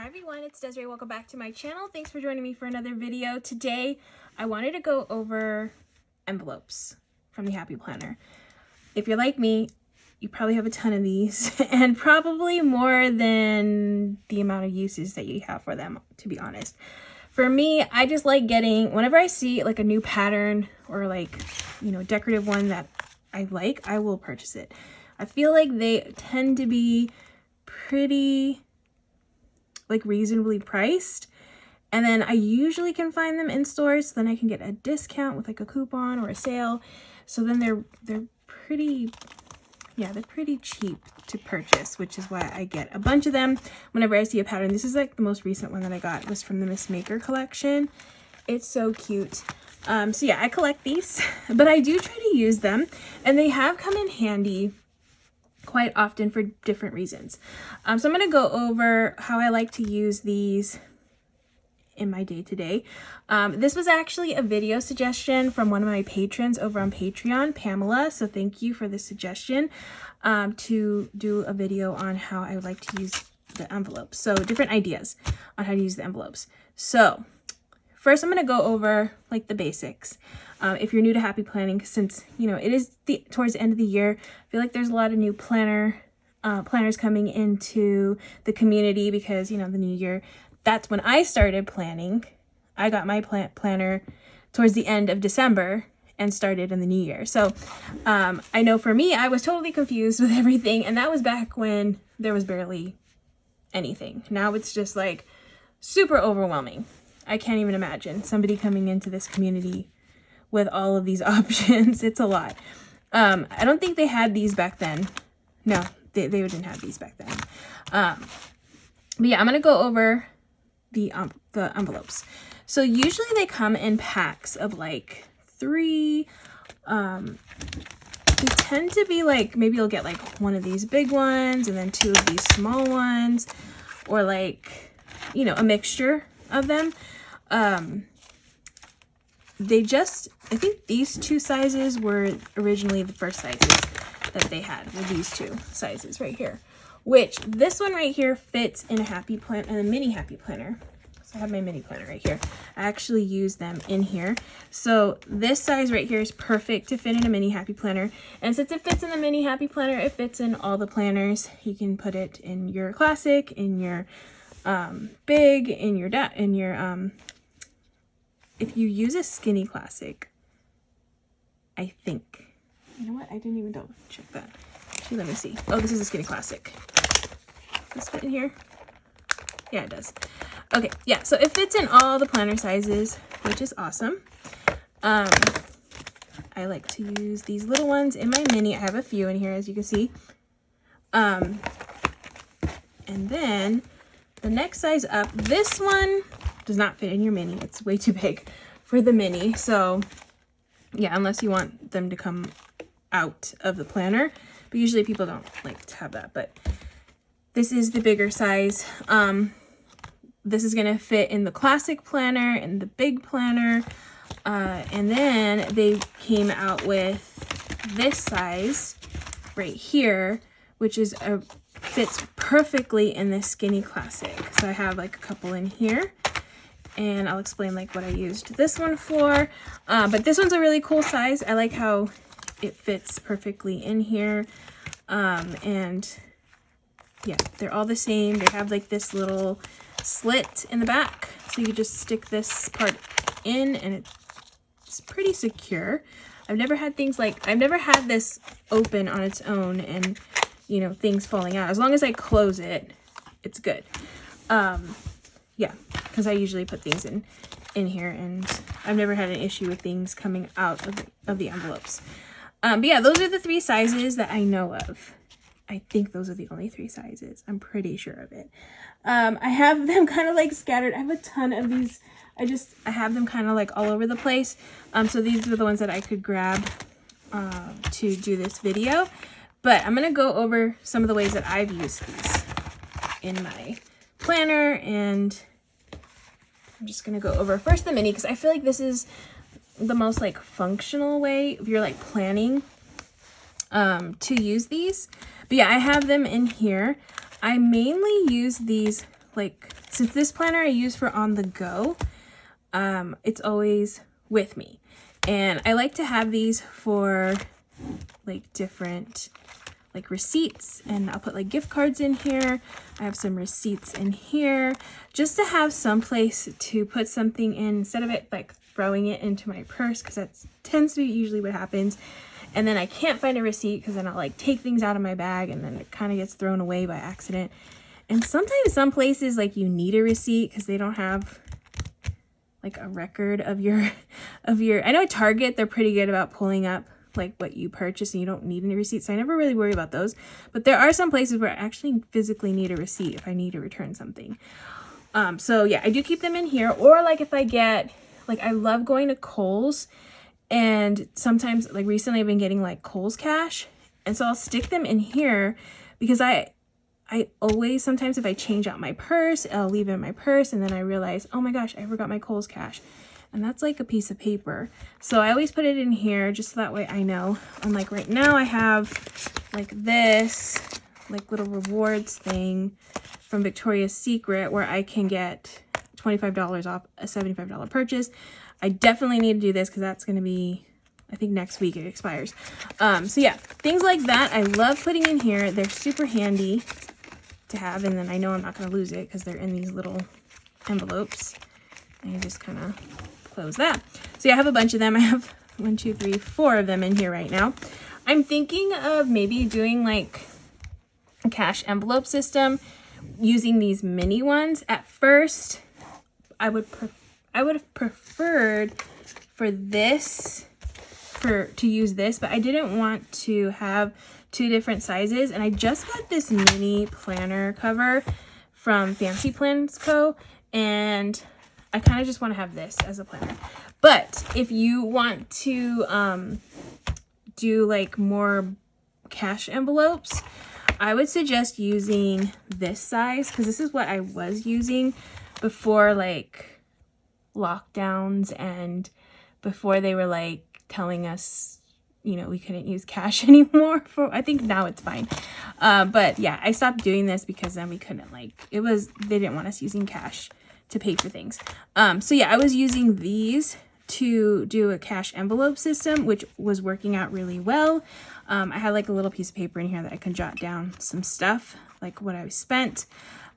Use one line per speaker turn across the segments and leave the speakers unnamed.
everyone, it's Desiree. Welcome back to my channel. Thanks for joining me for another video. Today, I wanted to go over envelopes from the Happy Planner. If you're like me, you probably have a ton of these and probably more than the amount of uses that you have for them, to be honest. For me, I just like getting, whenever I see like a new pattern or like, you know, decorative one that I like, I will purchase it. I feel like they tend to be pretty like reasonably priced, and then I usually can find them in stores, so then I can get a discount with like a coupon or a sale. So then they're pretty, yeah, they're pretty cheap to purchase, which is why I get a bunch of them whenever I see a pattern. This is like the most recent one that I got, was from the Miss Maker collection. It's so cute. So yeah, I collect these, but I do try to use them, and they have come in handy quite often for different reasons. So I'm going to go over how I like to use these in my day-to-day. This was actually a video suggestion from one of my patrons over on Patreon, Pamela. So thank you for the suggestion to do a video on how I would like to use the envelopes. So different ideas on how to use the envelopes. So first, I'm going to go over like the basics. If you're new to Happy Planning, since, you know, it is towards the end of the year, I feel like there's a lot of new planners coming into the community because, you know, the new year, that's when I started planning. I got my planner towards the end of December and started in the new year. So I know for me, I was totally confused with everything, and that was back when there was barely anything. Now it's just like super overwhelming. I can't even imagine somebody coming into this community with all of these options. It's a lot. I don't think they had these back then. No, they didn't have these back then. But yeah, I'm going to go over the envelopes. So usually they come in packs of like 3. They tend to be like, maybe you'll get like one of these big ones and then 2 of these small ones, or like, you know, a mixture of them. I think these 2 sizes were originally the first sizes that they had, were these 2 sizes right here, which this one right here fits in a Happy Planner and a mini Happy Planner. So I have my mini planner right here. I actually use them in here. So this size right here is perfect to fit in a mini Happy Planner. And since it fits in the mini Happy Planner, it fits in all the planners. You can put it in your classic, in your big, in your if you use a skinny classic, I think, you know what? I didn't even double check that. Actually, let me see. Oh, this is a skinny classic. Does this fit in here? Yeah, it does. Okay, yeah, so it fits in all the planner sizes, which is awesome. I like to use these little ones in my mini. I have a few in here, as you can see. And then the next size up, this one does not fit in your mini. It's way too big for the mini. So yeah, unless you want them to come out of the planner, but usually people don't like to have that. But this is the bigger size. This is gonna fit in the classic planner and the big planner. And then they came out with this size right here, which is fits perfectly in this skinny classic. So I have like a couple in here, and I'll explain like what I used this one for. But this one's a really cool size. I like how it fits perfectly in here. And yeah, they're all the same. They have like this little slit in the back, so you just stick this part in, and it's pretty secure. I've never had this open on its own and, you know, things falling out. As long as I close it, it's good. Yeah, because I usually put things in here, and I've never had an issue with things coming out of the envelopes. But yeah, those are the 3 sizes that I know of. I think those are the only 3 sizes. I'm pretty sure of it. I have them kind of like scattered. I have a ton of these. I have them kind of like all over the place. So these are the ones that I could grab to do this video. But I'm going to go over some of the ways that I've used these in my planner, and I'm just going to go over first the mini, because I feel like this is the most like functional way if you're like planning to use these. But yeah, I have them in here. I mainly use these like since this planner I use for on the go, it's always with me. And I like to have these for like different like receipts, and I'll put like gift cards in here. I have some receipts in here just to have some place to put something in instead of it like throwing it into my purse, because that tends to be usually what happens. And then I can't find a receipt because then I'll like take things out of my bag and then it kind of gets thrown away by accident. And sometimes some places like you need a receipt because they don't have like a record of your I know at Target they're pretty good about pulling up like what you purchased and you don't need any receipts, so I never really worry about those. But there are some places where I actually physically need a receipt if I need to return something. So yeah, I do keep them in here. Or like if I get, like I love going to Kohl's, and sometimes like recently I've been getting like Kohl's cash, and so I'll stick them in here because I always, sometimes if I change out my purse, I'll leave it in my purse and then I realize, oh my gosh, I forgot my Kohl's cash. And that's like a piece of paper. So I always put it in here just so that way I know. And like right now I have like this like little rewards thing from Victoria's Secret where I can get $25 off a $75 purchase. I definitely need to do this because that's going to be, I think next week it expires. So yeah, things like that I love putting in here. They're super handy to have, and then I know I'm not going to lose it because they're in these little envelopes. And you just kind of close that. So yeah, I have a bunch of them. I have 1, 2, 3, 4 of them in here right now. I'm thinking of maybe doing like a cash envelope system using these mini ones. At first, I would have preferred for this to use this, but I didn't want to have 2 different sizes, and I just got this mini planner cover from Fancy Plans Co. and I kind of just want to have this as a planner. But if you want to do like more cash envelopes, I would suggest using this size, because this is what I was using before like lockdowns and before they were like telling us, you know, we couldn't use cash anymore. I think now it's fine. But yeah, I stopped doing this because then we couldn't, like, they didn't want us using cash to pay for things. So yeah, I was using these to do a cash envelope system, which was working out really well. I had like a little piece of paper in here that I can jot down some stuff, like what I spent.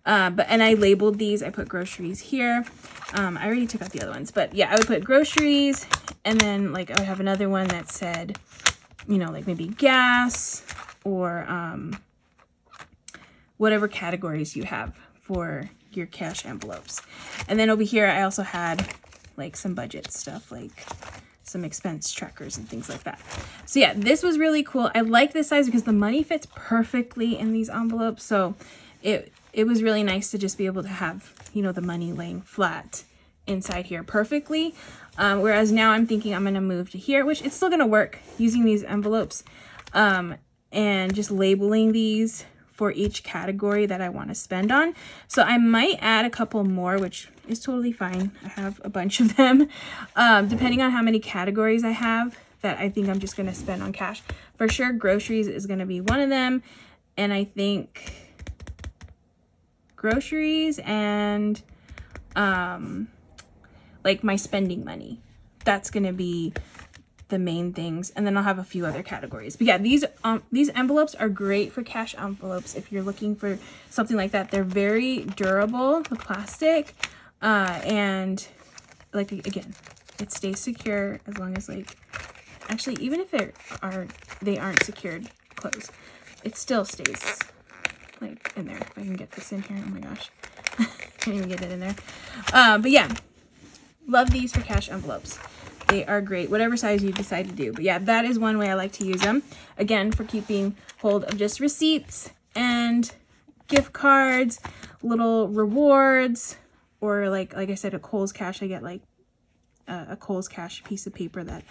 And I labeled these. I put groceries here. I already took out the other ones, but yeah, I would put groceries, and then like I would have another one that said, you know, like maybe gas or whatever categories you have for your cash envelopes. And then over here I also had like some budget stuff, like some expense trackers and things like that. So yeah, this was really cool. I like this size because the money fits perfectly in these envelopes. So it was really nice to just be able to have, you know, the money laying flat inside here perfectly. Whereas now I'm thinking I'm going to move to here, which it's still going to work using these envelopes, and just labeling these for each category that I want to spend on. So I might add a couple more, which is totally fine. I have a bunch of them, depending on how many categories I have that I think I'm just going to spend on cash. For sure, groceries is going to be one of them. And I think groceries and like my spending money, that's going to be the main things, and then I'll have a few other categories. But yeah, these envelopes are great for cash envelopes if you're looking for something like that. They're very durable, the plastic, and like again, it stays secure as long as, like, actually even if they aren't secured closed, it still stays like in there. If I can get this in here, oh my gosh, can't even get it in there. But yeah, love these for cash envelopes. They are great, whatever size you decide to do. But yeah, that is one way I like to use them. Again, for keeping hold of just receipts and gift cards, little rewards, or like I said, a Kohl's cash. I get like a Kohl's cash piece of paper that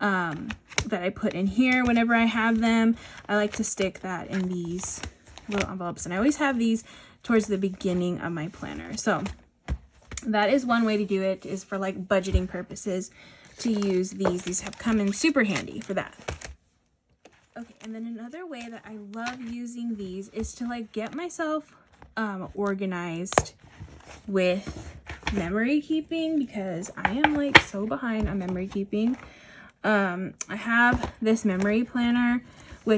that I put in here whenever I have them. I like to stick that in these little envelopes, and I always have these towards the beginning of my planner. So that is one way to do it, is for like budgeting purposes, to use these. These have come in super handy for that. Okay, and then another way that I love using these is to like get myself organized with memory keeping because I am like so behind on memory keeping. I have this memory planner, or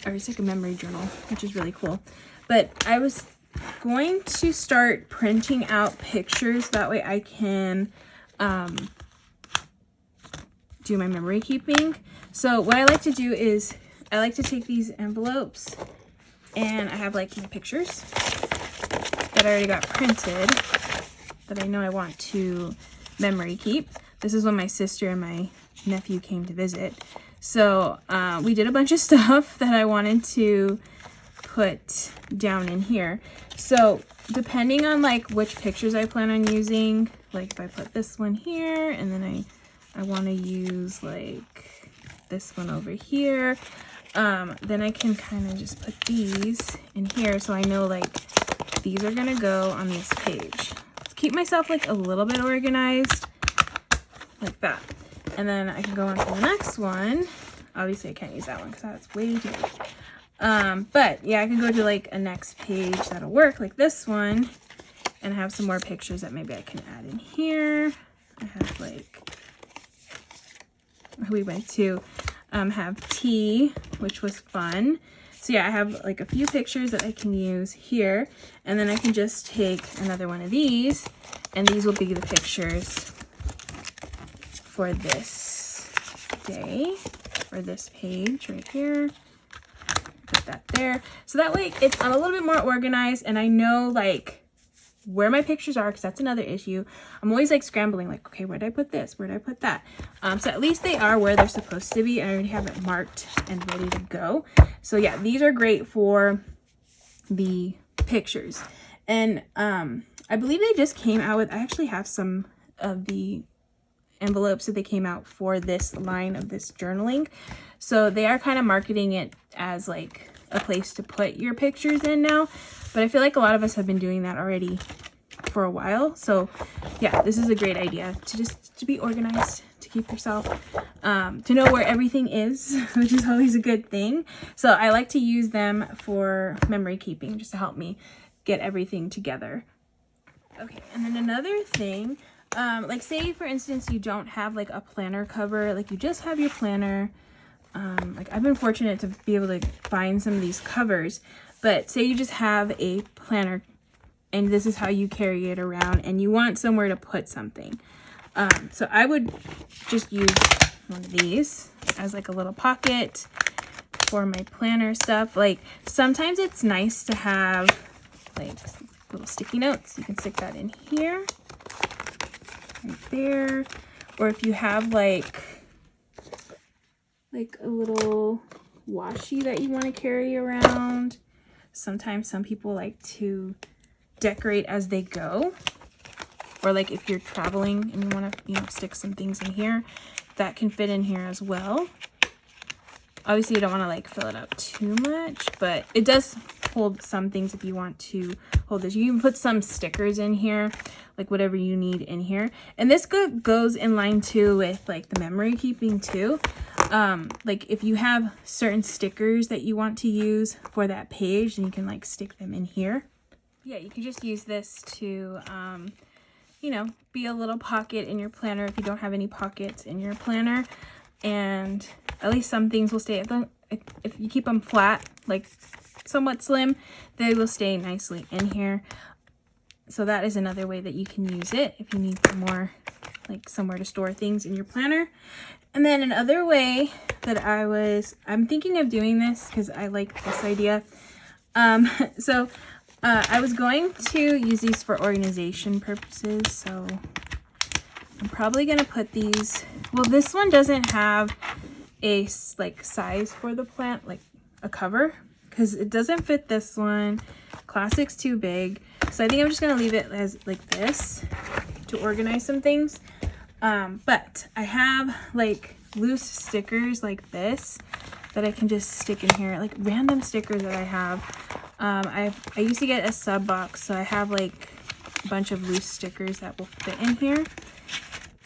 it's like a memory journal, which is really cool. But I was going to start printing out pictures. That way I can do my memory keeping. So what I like to do is I like to take these envelopes and I have like my pictures that I already got printed that I know I want to memory keep. This is when my sister and my nephew came to visit. So we did a bunch of stuff that I wanted to put down in here. So depending on like which pictures I plan on using, like if I put this one here and then I want to use like this one over here, then I can kind of just put these in here so I know like these are gonna go on this page. Keep myself like a little bit organized like that. And then I can go on to the next one. Obviously I can't use that one because that's way too big. But yeah, I can go to like a next page that'll work, like this one, and have some more pictures that maybe I can add in here. I have like, we went to have tea, which was fun. So yeah, I have like a few pictures that I can use here, and then I can just take another one of these, and these will be the pictures for this day, or this page right here. Put that there. So that way I'm a little bit more organized and I know like where my pictures are, because that's another issue. I'm always like scrambling, like, okay, where did I put this? Where did I put that? So at least they are where they're supposed to be. I already have it marked and ready to go. So yeah, these are great for the pictures. And I believe they just came out with, I actually have some of the envelopes that they came out for this line of this journaling. So they are kind of marketing it as like a place to put your pictures in now. But I feel like a lot of us have been doing that already for a while. So yeah, this is a great idea to be organized, to keep yourself, to know where everything is, which is always a good thing. So I like to use them for memory keeping, just to help me get everything together. Okay, and then another thing, like say for instance, you don't have like a planner cover, like you just have your planner. Like I've been fortunate to be able to find some of these covers, but say you just have a planner and this is how you carry it around and you want somewhere to put something. So I would just use one of these as like a little pocket for my planner stuff. Like sometimes it's nice to have like little sticky notes. You can stick that in here, right there. Or if you have like a little washi that you want to carry around. Sometimes some people like to decorate as they go. Or like if you're traveling and you want to, stick some things in here, that can fit in here as well. Obviously you don't want to like fill it up too much, but it does hold some things if you want to hold this. You can put some stickers in here, like whatever you need in here. And this goes in line too with like the memory keeping too. Like if you have certain stickers that you want to use for that page, then you can like stick them in here. Yeah, you can just use this to, be a little pocket in your planner if you don't have any pockets in your planner. And at least some things will stay. If you keep them flat, like somewhat slim, they will stay nicely in here. So that is another way that you can use it if you need some more, like somewhere to store things in your planner. And then another way that I'm thinking of doing this because I like this idea. I was going to use these for organization purposes. So I'm probably going to put these, well, this one doesn't have a like size for the plant, like a cover, because it doesn't fit this one. Classic's too big. So I think I'm just going to leave it as like this to organize some things. But I have like loose stickers like this that I can just stick in here, like random stickers that I have. I used to get a sub box, so I have like a bunch of loose stickers that will fit in here.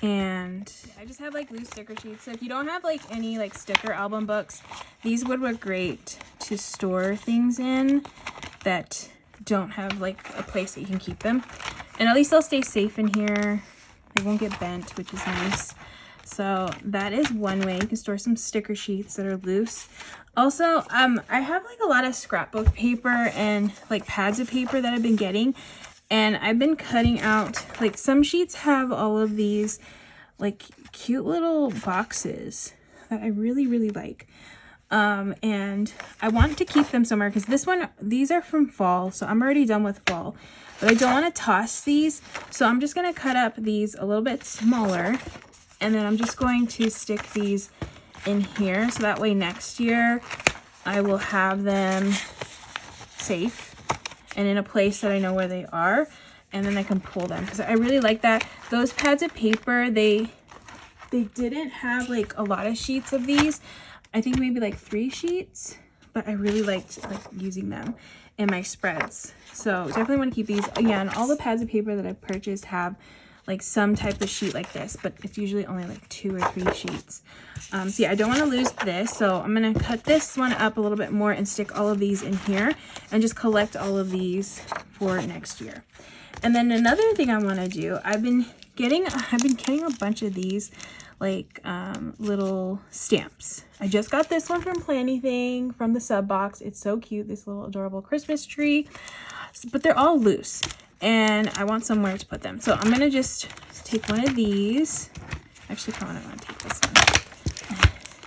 And I just have like loose sticker sheets. So if you don't have like any like sticker album books, these would work great to store things in that don't have like a place that you can keep them. And at least they'll stay safe in here. They won't get bent, which is nice. So that is one way. You can store some sticker sheets that are loose. Also, I have like a lot of scrapbook paper and like pads of paper that I've been getting. And I've been cutting out, like some sheets have all of these like cute little boxes that I really, really like. And I want to keep them somewhere because these are from fall, so I'm already done with fall, but I don't want to toss these. So I'm just going to cut up these a little bit smaller, and then I'm just going to stick these in here. So that way next year I will have them safe and in a place that I know where they are, and then I can pull them because I really like that. Those pads of paper, they didn't have like a lot of sheets of these. I think maybe like 3 sheets, but I really liked like using them in my spreads. So definitely want to keep these. Again, all the pads of paper that I've purchased have like some type of sheet like this, but it's usually only like 2 or 3 sheets. So yeah, I don't want to lose this. So I'm going to cut this one up a little bit more and stick all of these in here and just collect all of these for next year. And then another thing I want to do, I've been getting a bunch of these like little stamps. I just got this one from Planything from the sub box. It's so cute, this little adorable Christmas tree, but they're all loose and I want somewhere to put them. So I'm gonna just take one of these. Actually, I want to take this one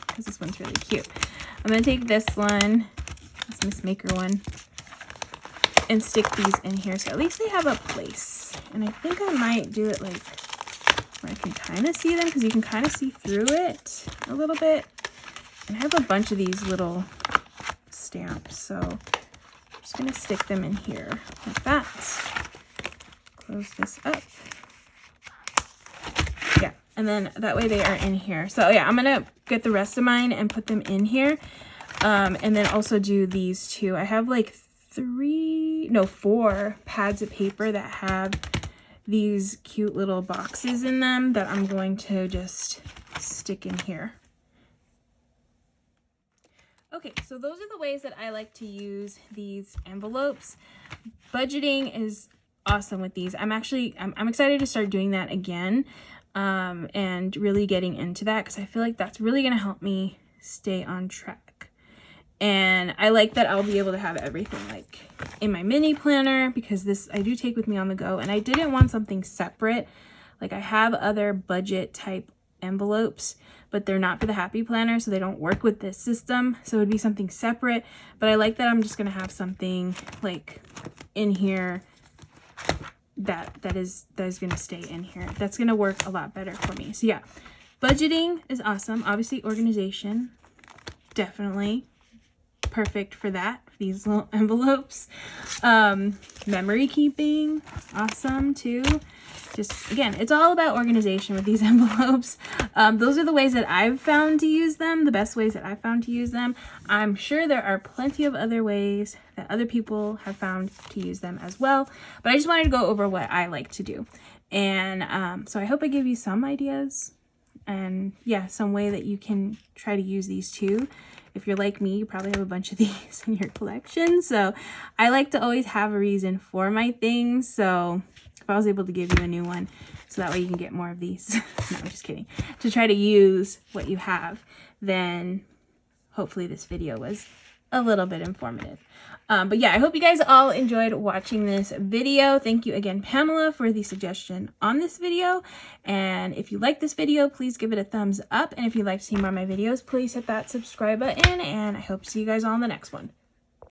because this one's really cute. I'm gonna take this one, this Miss Maker one, and stick these in here so at least they have a place. And I think I might do it like where I can kind of see them because you can kind of see through it a little bit. And I have a bunch of these little stamps, so I'm just going to stick them in here like that. Close this up. Yeah, and then that way they are in here. So yeah, I'm going to get the rest of mine and put them in here. And then also do these two. I have like 4 pads of paper that have these cute little boxes in them that I'm going to just stick in here. Okay, so those are the ways that I like to use these envelopes. Budgeting is awesome with these. I'm excited to start doing that again, and really getting into that because I feel like that's really going to help me stay on track. And I like that I'll be able to have everything like in my mini planner because this I do take with me on the go, and I didn't want something separate. Like I have other budget type envelopes, but they're not for the Happy Planner, so they don't work with this system. So it would be something separate, but I like that I'm just going to have something like in here that is going to stay in here. That's going to work a lot better for me. So yeah, budgeting is awesome. Obviously organization, definitely perfect for that, these little envelopes. Memory keeping, awesome too. Just again, it's all about organization with these envelopes. Those are the ways that I've found to use them, the best ways that I've found to use them. I'm sure there are plenty of other ways that other people have found to use them as well, but I just wanted to go over what I like to do. And so I hope I gave you some ideas and yeah, some way that you can try to use these too. If you're like me, you probably have a bunch of these in your collection. So I like to always have a reason for my things. So if I was able to give you a new one, so that way you can get more of these, no, I'm just kidding, to try to use what you have, then hopefully this video was a little bit informative. But yeah, I hope you guys all enjoyed watching this video. Thank you again, Pamela, for the suggestion on this video. And if you like this video, please give it a thumbs up. And if you'd like to see more of my videos, please hit that subscribe button. And I hope to see you guys all in the next one.